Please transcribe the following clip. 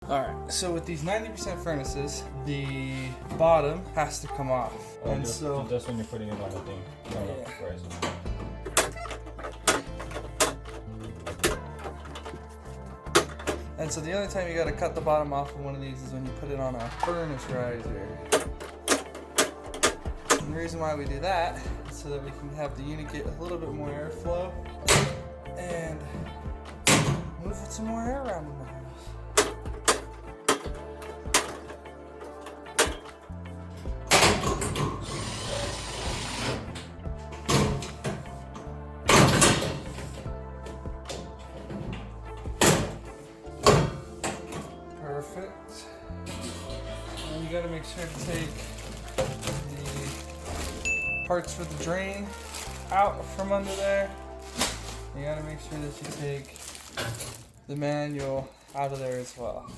Alright, so with these 90% furnaces, the bottom has to come off. Oh, and so just when you're putting it on the thing. No, no, Yeah. right. And so the only time you gotta cut the bottom off of one of these is when you put it on a furnace riser. And the reason why we do that is so that we can have the unit get a little bit more airflow and move some more air around in the house. Perfect. And you gotta make sure to take the parts for the drain out from under there. You gotta make sure that you take the manual out of there as well.